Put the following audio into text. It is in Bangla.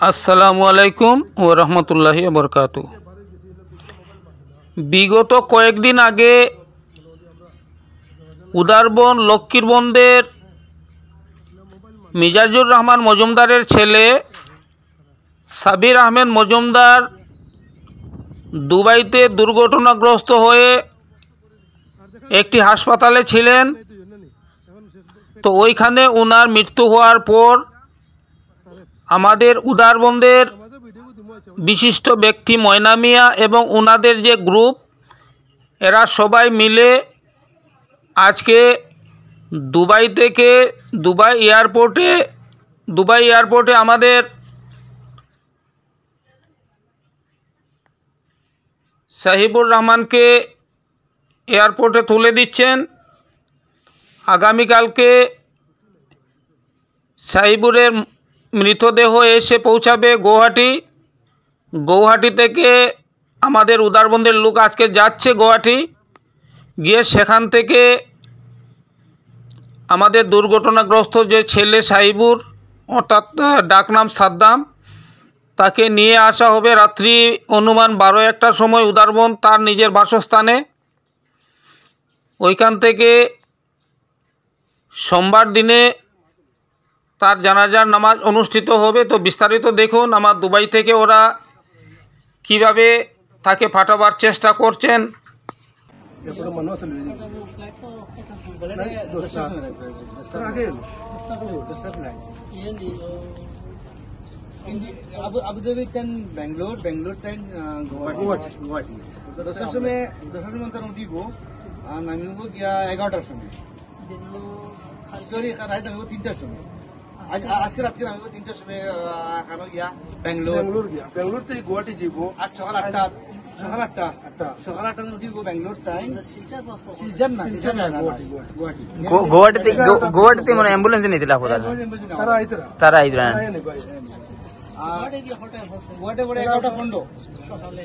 আসসালামু আলাইকুম ওয়া রাহমাতুল্লাহি ওয়া বারাকাতুহু। বিগত কয়েকদিন আগে উদারবন লক্ষ্মীরবন্দের মিজাজুর রহমান মজুমদারের ছেলে সাবির আহমেদ মজুমদার দুবাইতে দুর্ঘটনাগ্রস্ত হয়ে একটি হাসপাতালে ছিলেন। তো ওইখানে ওনার মৃত্যু হওয়ার পর আমাদের উদারবন্দের বিশিষ্ট ব্যক্তি ময়না মিয়া এবং ওনাদের যে গ্রুপ, এরা সবাই মিলে আজকে দুবাই থেকে দুবাই এয়ারপোর্টে আমাদের সাহিবুর রহমানকে এয়ারপোর্টে তুলে দিচ্ছেন। আগামীকালকে সাহিবুরের মৃতদেহ এসে পৌঁছাবে গৌহাটি থেকে আমাদের উদারবন্দের লোক আজকে যাচ্ছে গুয়াহাটি, গিয়ে সেখান থেকে আমাদের দুর্ঘটনাগ্রস্ত যে ছেলে সাহিবুর, অর্থাৎ ডাকনাম সাদ্দাম, তাকে নিয়ে আসা হবে রাত্রি অনুমান 12-1টার সময় উদারবন তার নিজের বাসস্থানে। ওইখান থেকে সোমবার দিনে তার জানাজার নামাজ অনুষ্ঠিত হবে। তো বিস্তারিত দেখুন আমার দুবাই থেকে ওরা কিভাবে তাকে পাঠাবার চেষ্টা করছেন। আবুধাবি তেন বেঙ্গলোর তেন গুয়াহাটি 10টার সময় তার উঠিব, নামিব গিয়া 11টার সময়, সরি রাত নামিব 3টার সময়। আজকে রাত্রে নামিব 3টার সময়, এখানে গিয়া বেঙ্গলোর থেকে গুয়াহাটি যাব সকাল 8টা উঠিব বেঙ্গলোর তাই শিলচর না গুয়াহাটিতে মানে অ্যাম্বুলেন্সে নিতে লাগবে, তারা আইতরা গুয়াহাটি পরে 11টা 15 সকালে